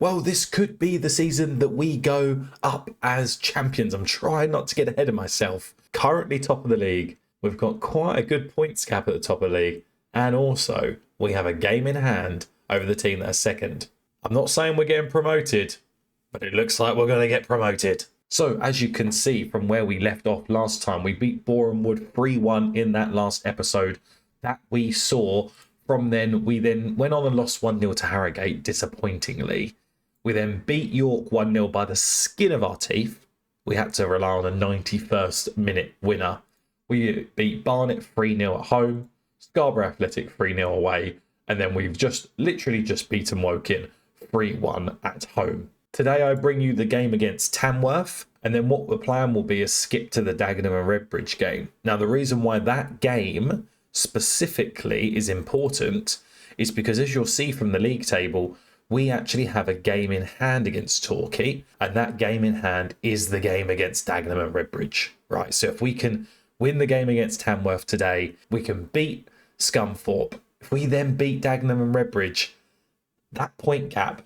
Well, this could be the season that we go up as champions. I'm trying not to get ahead of myself. Currently top of the league. We've got quite a good points gap at the top of the league. And also, we have a game in hand over the team that's second. I'm not saying we're getting promoted, but it looks like we're going to get promoted. So, as you can see from where we left off last time, we beat Boreham Wood 3-1 in that last episode that we saw. From then, we then went on and lost 1-0 to Harrogate, disappointingly. We then beat York 1-0 by the skin of our teeth. We had to rely on a 91st minute winner. We beat Barnet 3-0 at home, Scarborough Athletic 3-0 away, and then we've literally just beaten Woking 3-1 at home. Today I bring you the game against Tamworth, and then what the plan will be is skip to the Dagenham and Redbridge game. Now the reason why that game specifically is important is because, as you'll see from the league table, we actually have a game in hand against Torquay, and that game in hand is the game against Dagenham and Redbridge. Right, so if we can win the game against Tamworth today, we can beat Scunthorpe. If we then beat Dagenham and Redbridge, that point gap,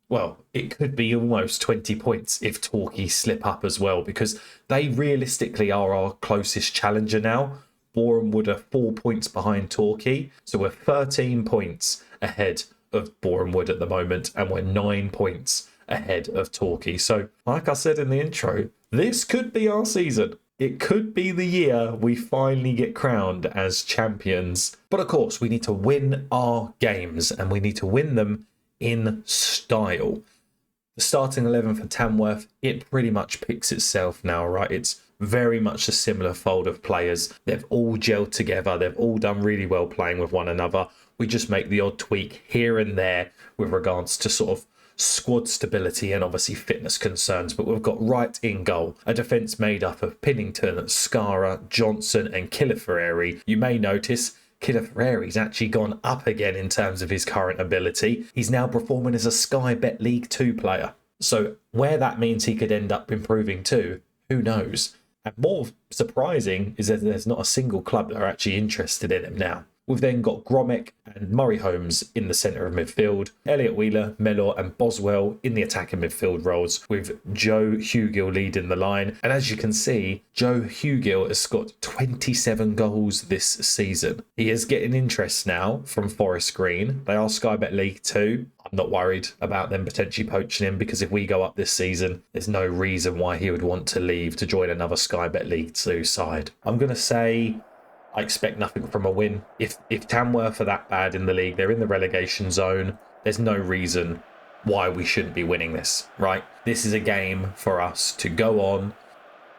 well, it could be almost 20 points if Torquay slip up as well, because they realistically are our closest challenger now. Boreham Wood are 4 points behind Torquay, so we're 13 points ahead of Boreham Wood at the moment, and we're 9 points ahead of Torquay. So, like I said in the intro, this could be our season. It could be the year we finally get crowned as champions. But of course, we need to win our games, and we need to win them in style. The starting 11 for Tamworth, it pretty much picks itself now, right? It's very much a similar fold of players. They've all gelled together. They've all done really well playing with one another. We just make the odd tweak here and there with regards to sort of squad stability and obviously fitness concerns. But we've got Wright in goal, a defence made up of Pinnington, Skara, Johnson and Killer. You may notice Killer actually gone up again in terms of his current ability. He's now performing as a Sky Bet League 2 player. So where that means he could end up improving too, who knows? And more surprising is that there's not a single club that are actually interested in him now. We've then got Gromek and Murray Holmes in the centre of midfield, Elliot Wheeler, Mellor and Boswell in the attacking midfield roles, with Joe Hugill leading the line. And as you can see, Joe Hugill has got 27 goals this season. He is getting interest now from Forest Green. They are Sky Bet League 2. I'm not worried about them potentially poaching him, because if we go up this season, there's no reason why he would want to leave to join another Sky Bet League 2 side. I'm going to say I expect nothing from a win. If Tamworth are that bad in the league, they're in the relegation zone, there's no reason why we shouldn't be winning this, right? This is a game for us to go on,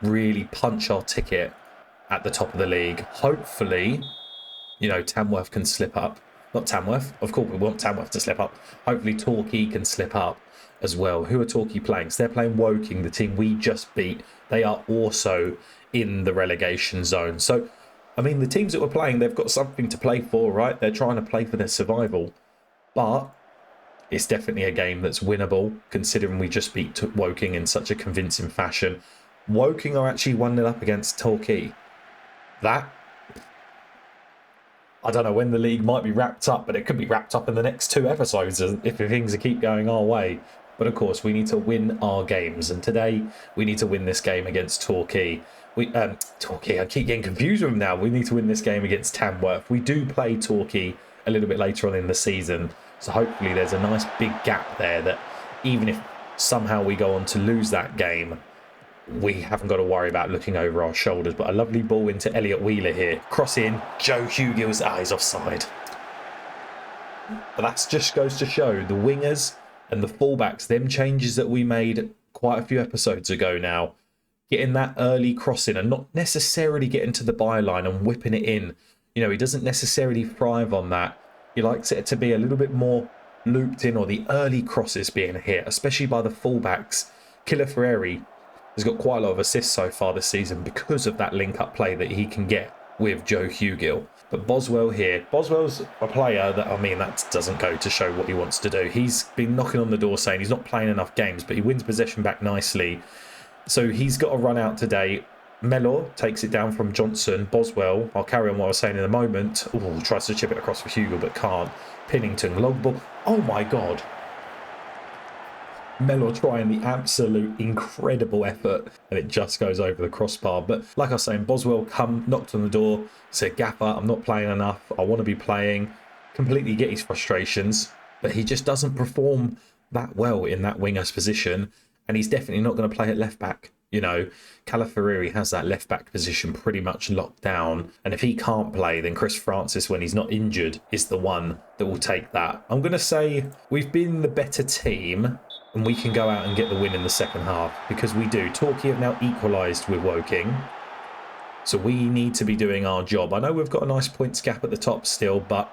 really punch our ticket at the top of the league. Hopefully, Tamworth can slip up. Not Tamworth. Of course, we want Tamworth to slip up. Hopefully, Torquay can slip up as well. Who are Torquay playing? So they're playing Woking, the team we just beat. They are also in the relegation zone. So, I mean, the teams that we're playing, they've got something to play for, right? They're trying to play for their survival. But it's definitely a game that's winnable, considering we just beat Woking in such a convincing fashion. Woking are actually 1-0 up against Torquay. That, I don't know when the league might be wrapped up, but it could be wrapped up in the next 2 episodes if things keep going our way. But of course, we need to win our games. And today, we need to win this game against Torquay. Torquay, I keep getting confused with them now. We need to win this game against Tamworth. We do play Torquay a little bit later on in the season. So hopefully there's a nice big gap there that even if somehow we go on to lose that game, we haven't got to worry about looking over our shoulders. But a lovely ball into Elliot Wheeler here. Cross in, Joe Hugill's eyes offside. But that just goes to show the wingers and the fullbacks, them changes that we made quite a few episodes ago now, getting that early crossing and not necessarily getting to the byline and whipping it in. He doesn't necessarily thrive on that. He likes it to be a little bit more looped in, or the early crosses being hit, especially by the fullbacks. Killer has got quite a lot of assists so far this season because of that link-up play that he can get with Joe Hugill. But Boswell here, Boswell's a player that doesn't go to show what he wants to do. He's been knocking on the door saying he's not playing enough games, but he wins possession back nicely. So he's got to run out today. Mellor takes it down from Johnson. Boswell, I'll carry on what I was saying in a moment. Ooh, tries to chip it across for Hugill, but can't. Pinnington, long ball. Oh my God. Mellor trying the absolute incredible effort, and it just goes over the crossbar. But like I was saying, Boswell knocked on the door, said, Gaffer, I'm not playing enough. I want to be playing. Completely get his frustrations, but he just doesn't perform that well in that winger's position, and he's definitely not going to play at left back. You know, Calafiori has that left back position pretty much locked down, and if he can't play, then Chris Francis, when he's not injured, is the one that will take that. I'm going to say we've been the better team, and we can go out and get the win in the second half, because we do. Torquay have now equalised with Woking, so we need to be doing our job. I know we've got a nice points gap at the top still, but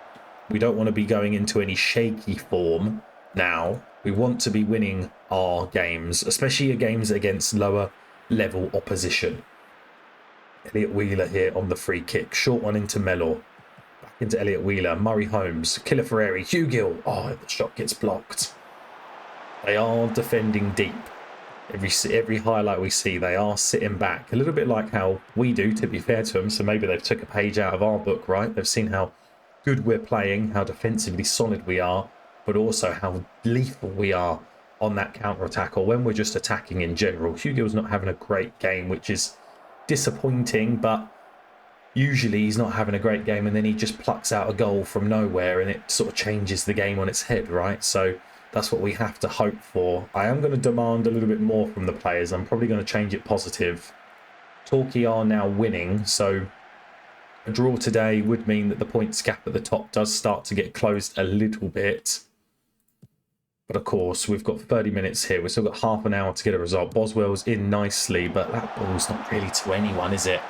we don't want to be going into any shaky form now. We want to be winning our games, especially games against lower level opposition. Elliot Wheeler here on the free kick. Short one into Mellor. Back into Elliot Wheeler. Murray Holmes. Killer Ferreri. Hugill. Oh, the shot gets blocked. They are defending deep. Every highlight we see, they are sitting back. A little bit like how we do, to be fair to them. So maybe they've took a page out of our book, right? They've seen how good we're playing, how defensively solid we are, but also how lethal we are on that counter-attack, or when we're just attacking in general. Hugill's not having a great game, which is disappointing, but usually he's not having a great game and then he just plucks out a goal from nowhere and it sort of changes the game on its head, right? So that's what we have to hope for. I am going to demand a little bit more from the players. I'm probably going to change it positive. Torquay are now winning, so a draw today would mean that the points gap at the top does start to get closed a little bit. But of course, we've got 30 minutes here. We've still got half an hour to get a result. Boswell's in nicely, but that ball's not really to anyone, is it?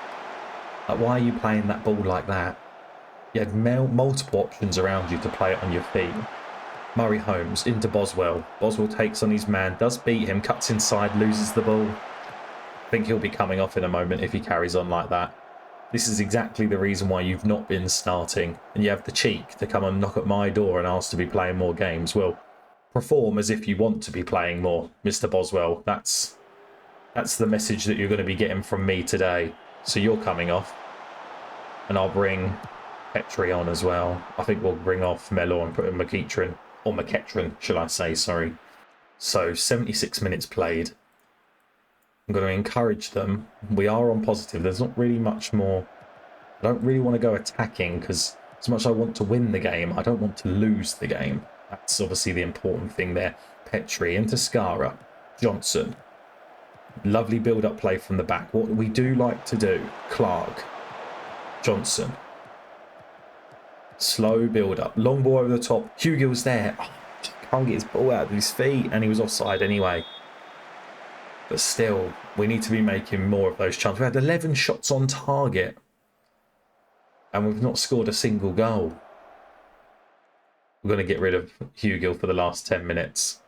Like, why are you playing that ball like that? You had multiple options around you to play it on your feet. Murray Holmes into Boswell. Boswell takes on his man, does beat him, cuts inside, loses the ball. I think he'll be coming off in a moment if he carries on like that. This is exactly the reason why you've not been starting, and you have the cheek to come and knock at my door and ask to be playing more games. Well, perform as if you want to be playing more, Mr. Boswell. That's the message that you're going to be getting from me today. So you're coming off, and I'll bring Petrie on as well. I think we'll bring off Mellor and put in McEachran, or McEachran, shall I say, sorry. So 76 minutes played. I'm going to encourage them. We are on positive. There's not really much more. I don't really want to go attacking, because as much as I want to win the game, I don't want to lose the game. That's obviously the important thing there. Petrie into Skara. Johnson. Lovely build-up play from the back. What we do like to do. Clark. Johnson. Slow build-up. Long ball over the top. Hugill's there. Oh, can't get his ball out of his feet, and he was offside anyway. But still, we need to be making more of those chances. We had 11 shots on target, and we've not scored a single goal. We're going to get rid of Hugill for the last 10 minutes.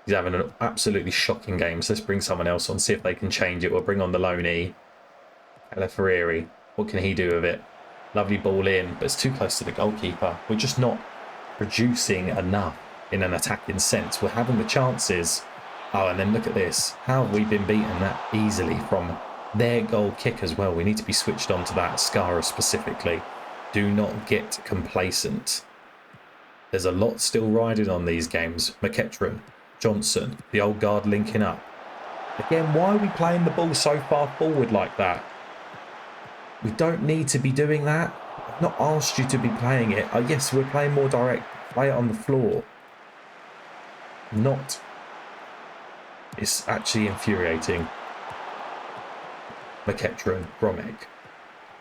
He's having an absolutely shocking game. So let's bring someone else on, see if they can change it. We'll bring on the loanee. Calafiori. What can he do with it? Lovely ball in, but it's too close to the goalkeeper. We're just not producing enough in an attacking sense. We're having the chances. Oh, and then look at this. How have we been beaten that easily from their goal kick as well? We need to be switched on to that, Skara specifically. Do not get complacent. There's a lot still riding on these games. McEachran, Johnson, the old guard linking up. Again, why are we playing the ball so far forward like that? We don't need to be doing that. I've not asked you to be playing it. Yes, we're playing more direct. Play it on the floor. Not. It's actually infuriating. McEachran, Gromek,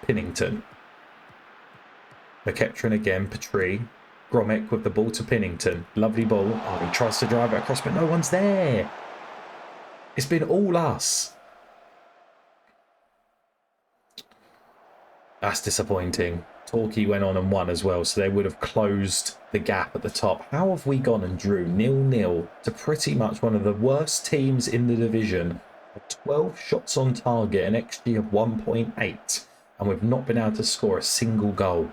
Pinnington. McEachran again, Petrie. Gromek with the ball to Pinnington. Lovely ball. Oh, he tries to drive it across, but no one's there. It's been all us. That's disappointing. Torquay went on and won as well, so they would have closed the gap at the top. How have we gone and drew 0-0 to pretty much one of the worst teams in the division? 12 shots on target, an XG of 1.8, and we've not been able to score a single goal.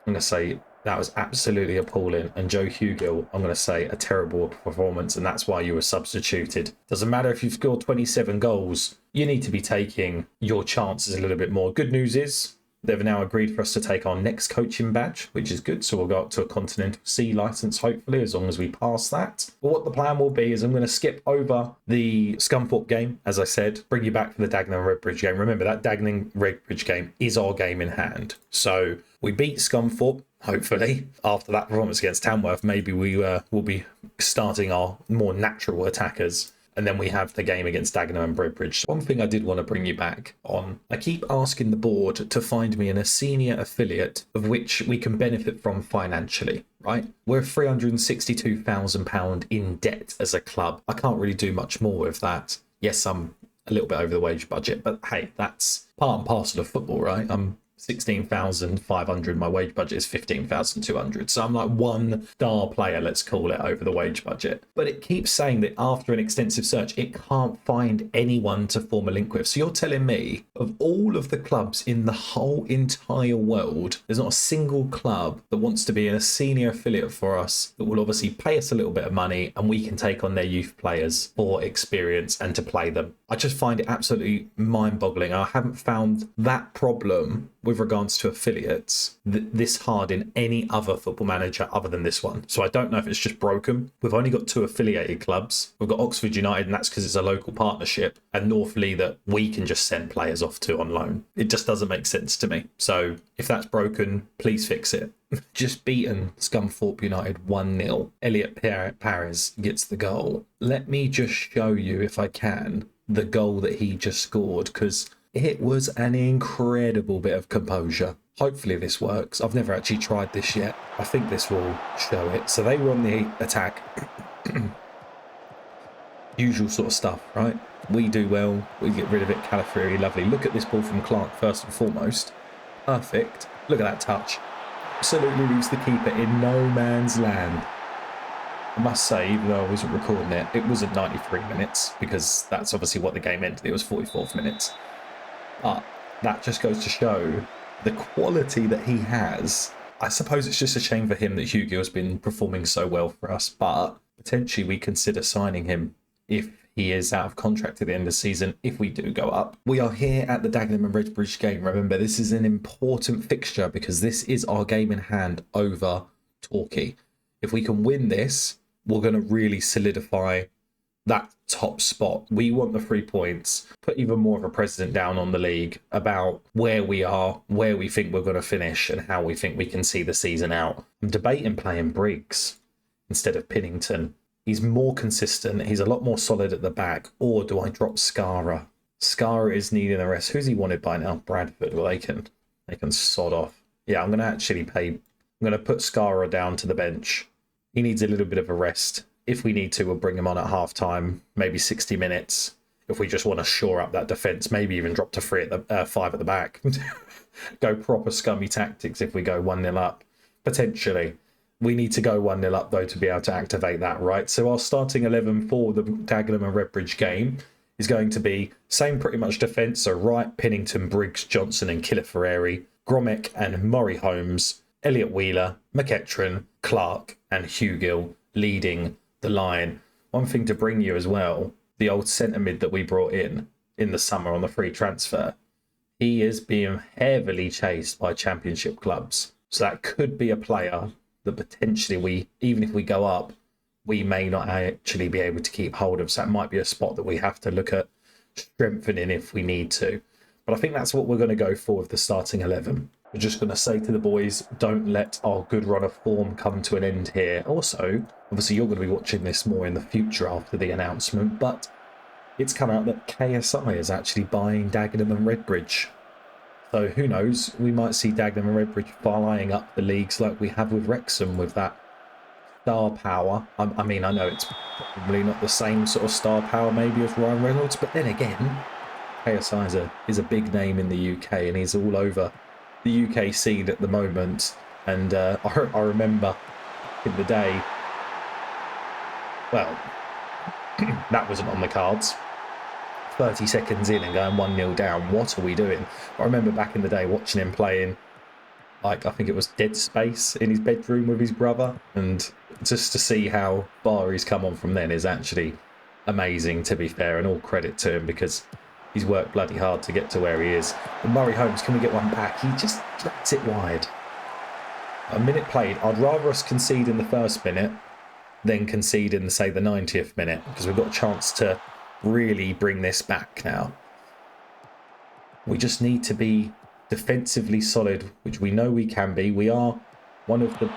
I'm going to say that was absolutely appalling. And Joe Hugill, I'm going to say a terrible performance, and that's why you were substituted. Doesn't matter if you've scored 27 goals. You need to be taking your chances a little bit more. Good news is They've now agreed for us to take our next coaching badge, which is good. So we'll go up to a Continental C license, hopefully, as long as we pass that. But what the plan will be is I'm going to skip over the Scunthorpe game, as I said, bring you back for the Dagenham Redbridge game. Remember, that Dagenham Redbridge game is our game in hand. So we beat Scunthorpe. Hopefully, after that performance against Tamworth, maybe we will be starting our more natural attackers. And then we have the game against Dagenham and Redbridge. One thing I did want to bring you back on, I keep asking the board to find me a senior affiliate of which we can benefit from financially, right? We're £362,000 in debt as a club. I can't really do much more with that. Yes, I'm a little bit over the wage budget, but hey, that's part and parcel of football, right? I'm 16,500. My wage budget is 15,200. So I'm like one star player, let's call it, over the wage budget. But it keeps saying that after an extensive search, it can't find anyone to form a link with. So you're telling me of all of the clubs in the whole entire world, there's not a single club that wants to be a senior affiliate for us that will obviously pay us a little bit of money and we can take on their youth players for experience and to play them. I just find it absolutely mind-boggling. I haven't found that problem with regards to affiliates this hard in any other football manager other than this one. So I don't know if it's just broken. We've only got 2 affiliated clubs. We've got Oxford United, and that's because it's a local partnership, and North Lee that we can just send players off to on loan. It just doesn't make sense to me. So if that's broken, please fix it. Just beaten Scunthorpe United 1-0. Elliot Paris gets the goal. Let me just show you, if I can, the goal that he just scored, because it was an incredible bit of composure. Hopefully this works. I've never actually tried this yet. I think this will show it. So they were on the attack. Usual sort of stuff, right? We do well. We get rid of it. Calafuri, lovely. Look at this ball from Clark first and foremost. Perfect. Look at that touch. Absolutely leaves the keeper in no man's land. I must say, even though I wasn't recording it, it wasn't 93 minutes, because that's obviously what the game ended. It was 44 minutes. But that just goes to show the quality that he has. I suppose it's just a shame for him that Hugo has been performing so well for us, but potentially we consider signing him if he is out of contract at the end of the season, if we do go up. We are here at the Dagenham and Redbridge game. Remember, this is an important fixture because this is our game in hand over Torquay. If we can win this, we're going to really solidify that top spot. We want the 3 points, put even more of a precedent down on the league about where we are, where we think we're going to finish, and how we think we can see the season out. I'm debating playing Briggs instead of Pinnington. He's more consistent. He's a lot more solid at the back. Or do I drop Skara? Skara is needing a rest. Who's he wanted by now? Bradford. Well, they can sod off. Yeah, I'm going to actually I'm going to put Skara down to the bench. He needs a little bit of a rest. If we need to, we'll bring him on at half-time, maybe 60 minutes. If we just want to shore up that defence, maybe even drop to 5 at the back. Go proper scummy tactics if we go 1-0 up. Potentially. We need to go 1-0 up, though, to be able to activate that, right? So our starting 11 for the Dagenham and Redbridge game is going to be same pretty much defence. So Wright, Pinnington, Briggs, Johnson and Killifereri, Gromek and Murray Holmes, Elliot Wheeler, McEachran, Clark and Hugill leading the line. One thing to bring you as well, the old centre mid that we brought in the summer on the free transfer, he is being heavily chased by championship clubs. So that could be a player that potentially even if we go up, we may not actually be able to keep hold of. So that might be a spot that we have to look at strengthening if we need to. But I think that's what we're going to go for with the starting 11. We're just going to say to the boys, don't let our good run of form come to an end here. Also, obviously you're going to be watching this more in the future after the announcement, but it's come out that KSI is actually buying Dagenham and Redbridge. So who knows, we might see Dagenham and Redbridge flying up the leagues like we have with Wrexham with that star power. I mean, I know it's probably not the same sort of star power maybe as Ryan Reynolds, but then again, KSI is a big name in the UK and he's all over the UK scene at the moment. And I remember in the day, well, that wasn't on the cards. 30 seconds in and going 1-0 down. What are we doing? I remember back in the day watching him playing, like, I think it was Dead Space in his bedroom with his brother. And just to see how far he's come on from then is actually amazing, to be fair, and all credit to him because He's worked bloody hard to get to where he is. And Murray Holmes, can we get one back? He just drags it wide. A minute played. I'd rather us concede in the first minute than concede in, say, the 90th minute, because we've got a chance to really bring this back now. We just need to be defensively solid, which we know we can be. We are one of the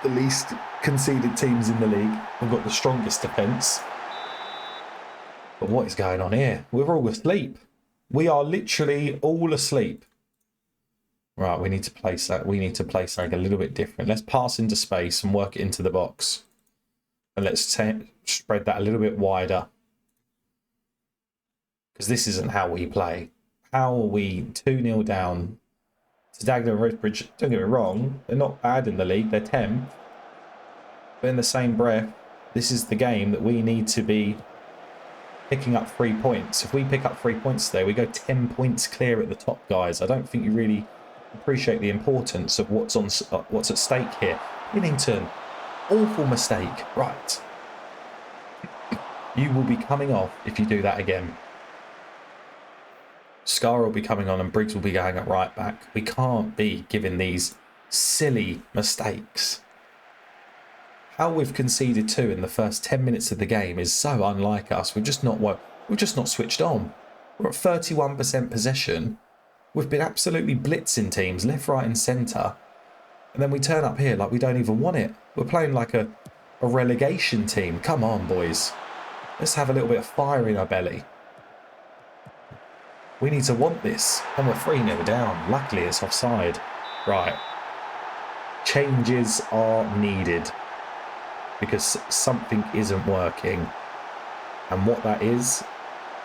least conceded teams in the league. We've got the strongest defence. But what is going on here? We're all asleep. We are literally all asleep. Right, we need to place that. We need to play something a little bit different. Let's pass into space and work it into the box. And let's spread that a little bit wider. Because this isn't how we play. How are we 2-0 down to Dagenham Redbridge? Don't get me wrong, they're not bad in the league. They're 10th. But in the same breath, this is the game that we need to be picking up 3 points. If we pick up 3 points today, we go 10 points clear at the top, guys. I don't think you really appreciate the importance of what's at stake here. Pennington, awful mistake. Right. You will be coming off if you do that again. Scar will be coming on and Briggs will be going at right back. We can't be giving these silly mistakes. How we've conceded 2 in the first 10 minutes of the game is so unlike us. We're just not switched on. We're at 31% possession. We've been absolutely blitzing teams left, right and centre. And then we turn up here like we don't even want it. We're playing like a relegation team. Come on, boys. Let's have a little bit of fire in our belly. We need to want this. And we're 3-0 down. Luckily, it's offside. Right. Changes are needed. Because something isn't working. And what that is,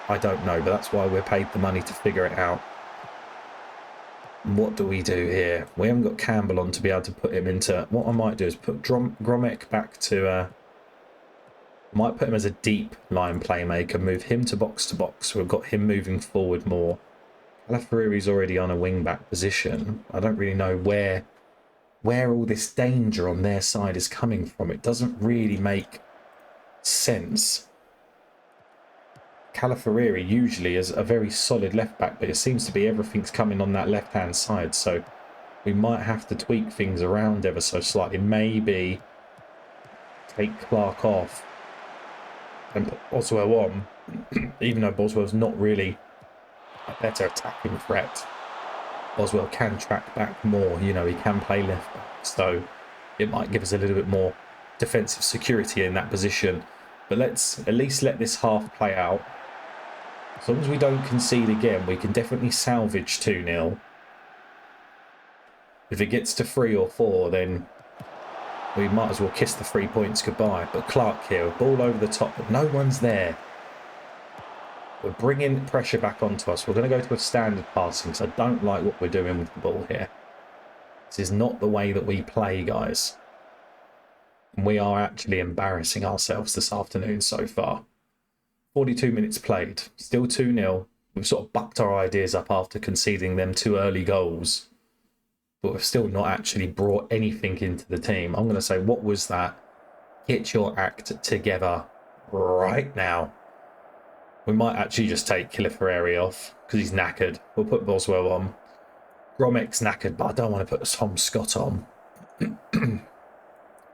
I don't know. But that's why we're paid the money to figure it out. What do we do here? We haven't got Campbell on to be able to put him into... What I might do is put Gromek back to... might put him as a deep line playmaker, move him to box. We've got him moving forward more. Alaferiri's already on a wing-back position. I don't really know where all this danger on their side is coming from. It doesn't really make sense. Calaferiri usually is a very solid left back, but it seems to be everything's coming on that left hand side, so we might have to tweak things around ever so slightly. Maybe take Clark off and put Boswell on, even though Boswell's not really a better attacking threat. Boswell can track back more, you know, he can play left back, so it might give us a little bit more defensive security in that position. But let's at least let this half play out. As long as we don't concede again, we can definitely salvage 2-0. If it gets to 3 or 4, then we might as well kiss the 3 points goodbye. But Clark here, ball over the top, but no one's there. We're bringing pressure back onto us. We're going to go to a standard passing because I don't like what we're doing with the ball here. This is not the way that we play, guys. And we are actually embarrassing ourselves this afternoon so far. 42 minutes played, still 2-0. We've sort of bucked our ideas up after conceding them 2 early goals. But we've still not actually brought anything into the team. I'm going to say, what was that? Get your act together right now. We might actually just take Calaferiri off because he's knackered. We'll put Boswell on. Gromek's knackered, but I don't want to put Tom Scott on.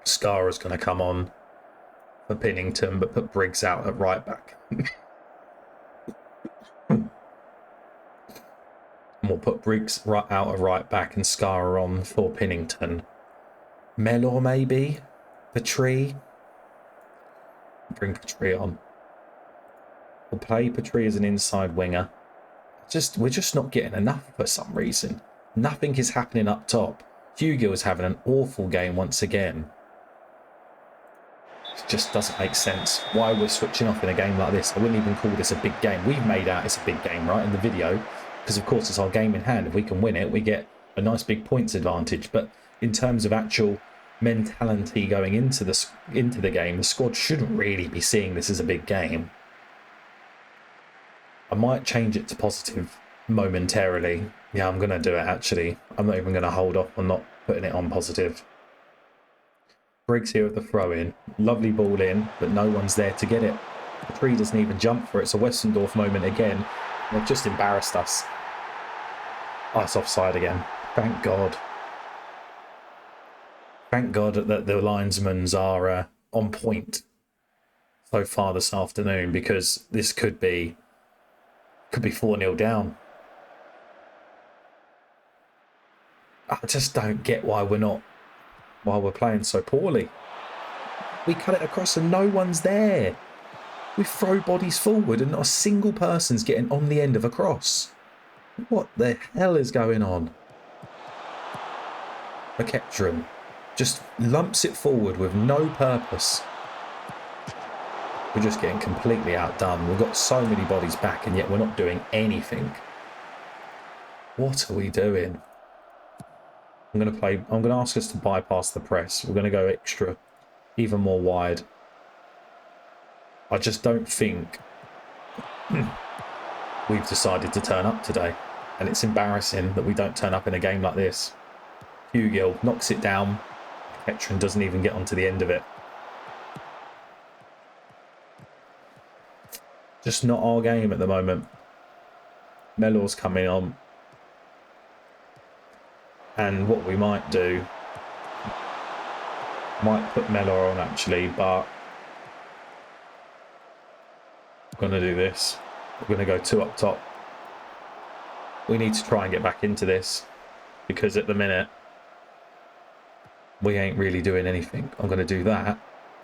Scarra's going to come on for Pennington, but put Briggs out at right back. And we'll put Briggs out at right back and Scarra on for Pennington. Mellor maybe? Petrie? Bring Petrie on. We'll play Petrie as an inside winger. We're just not getting enough for some reason. Nothing is happening up top. Hugo is having an awful game once again. It just doesn't make sense why we're switching off in a game like this. I wouldn't even call this a big game. We've made out it's a big game, right, in the video, because of course it's our game in hand. If we can win it, we get a nice big points advantage. But in terms of actual mentality going into the game, the squad shouldn't really be seeing this as a big game. I might change it to positive momentarily. Yeah, I'm going to do it actually. I'm not even going to hold off on not putting it on positive. Briggs here at the throw-in. Lovely ball in, but no one's there to get it. The tree doesn't even jump for it. It's a Westendorf moment again. They've just embarrassed us. Oh, it's offside again. Thank God. Thank God that the linesmans are on point so far this afternoon, because this could be 4-0 down. I just don't get why we're playing so poorly. We cut it across and no one's there. We throw bodies forward and not a single person's getting on the end of a cross. What the hell is going on? McKettron just lumps it forward with no purpose. We're just getting completely outdone. We've got so many bodies back and yet we're not doing anything. What are we doing? I'm going to ask us to bypass the press. We're going to go extra, even more wide. I just don't think we've decided to turn up today. And it's embarrassing that we don't turn up in a game like this. Hugill knocks it down. Petron doesn't even get onto the end of it. Just not our game at the moment. Mellor's coming on. And what we might do, might put Mellor on actually, but I'm going to do this. We're going to go 2 up top. We need to try and get back into this, because at the minute we ain't really doing anything. I'm going to do that,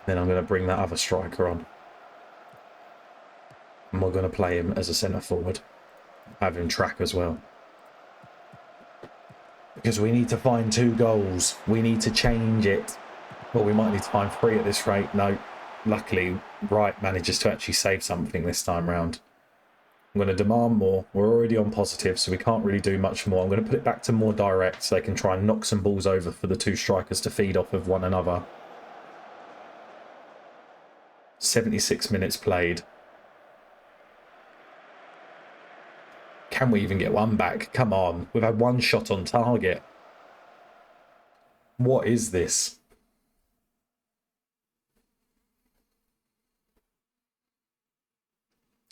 then I'm going to bring that other striker on. And we're going to play him as a centre forward. Have him track as well. Because we need to find 2 goals. We need to change it. Well, we might need to find 3 at this rate. No, luckily, Wright manages to actually save something this time round. I'm going to demand more. We're already on positive, so we can't really do much more. I'm going to put it back to more direct so they can try and knock some balls over for the 2 strikers to feed off of one another. 76 minutes played. Can we even get one back? Come on. We've had 1 shot on target. What is this?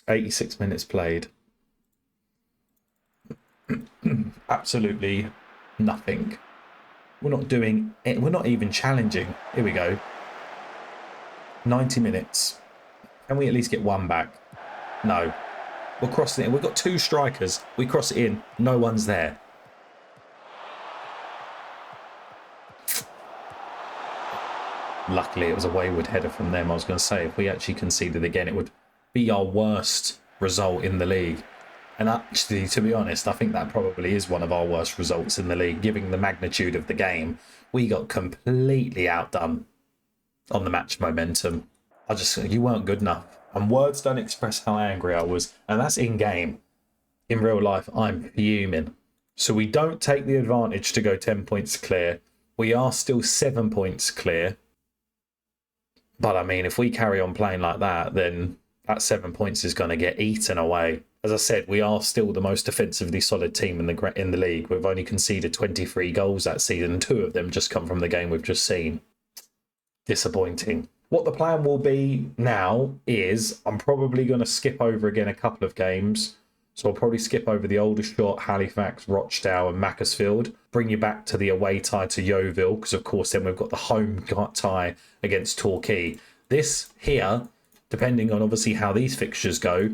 "86 minutes played. Absolutely nothing. We're not doing it. We're not even challenging. Here we go. 90 minutes. Can we at least get 1 back? No. We'll cross it in. We've got 2 strikers. We cross it in. No one's there. Luckily, it was a wayward header from them. I was going to say, if we actually conceded again, it would be our worst result in the league. And actually, to be honest, I think that probably is one of our worst results in the league, given the magnitude of the game. We got completely outdone on the match momentum. You weren't good enough. And words don't express how angry I was. And that's in-game. In real life, I'm fuming. So we don't take the advantage to go 10 points clear. We are still 7 points clear. But, I mean, if we carry on playing like that, then that 7 points is going to get eaten away. As I said, we are still the most defensively solid team in the league. We've only conceded 23 goals that season. 2 of them just come from the game we've just seen. Disappointing. What the plan will be now is I'm probably going to skip over again a couple of games. So I'll probably skip over the Aldershot, Halifax, Rochdale and Macclesfield. Bring you back to the away tie to Yeovil, because of course then we've got the home tie against Torquay. This here, depending on obviously how these fixtures go,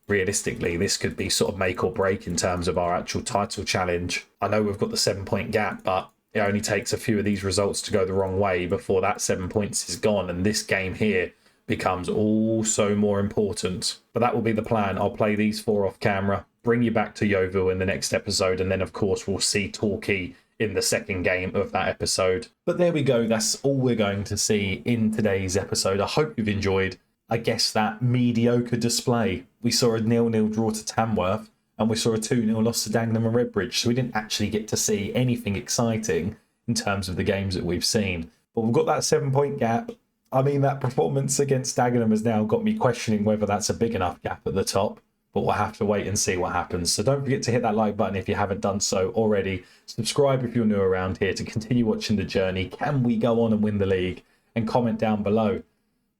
realistically this could be sort of make or break in terms of our actual title challenge. I know we've got the 7-point gap, but it only takes a few of these results to go the wrong way before that 7 points is gone, and this game here becomes also more important. But that will be the plan. I'll play these 4 off camera, bring you back to Yeovil in the next episode, and then of course we'll see Torquay in the second game of that episode. But there we go. That's all we're going to see in today's episode. I hope you've enjoyed, I guess, that mediocre display. We saw a 0-0 draw to Tamworth, and we saw a 2-0 loss to Dagenham Redbridge. So we didn't actually get to see anything exciting in terms of the games that we've seen. But we've got that 7-point gap. I mean, that performance against Dagenham has now got me questioning whether that's a big enough gap at the top. But we'll have to wait and see what happens. So don't forget to hit that like button if you haven't done so already. Subscribe if you're new around here to continue watching the journey. Can we go on and win the league? And comment down below.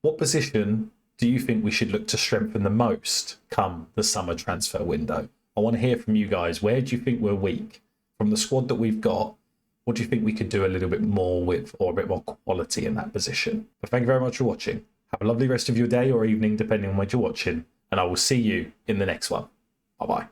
What position do you think we should look to strengthen the most come the summer transfer window? I want to hear from you guys. Where do you think we're weak? From the squad that we've got, what do you think we could do a little bit more with, or a bit more quality in that position? But thank you very much for watching. Have a lovely rest of your day or evening, depending on when you're watching, and I will see you in the next one. Bye-bye.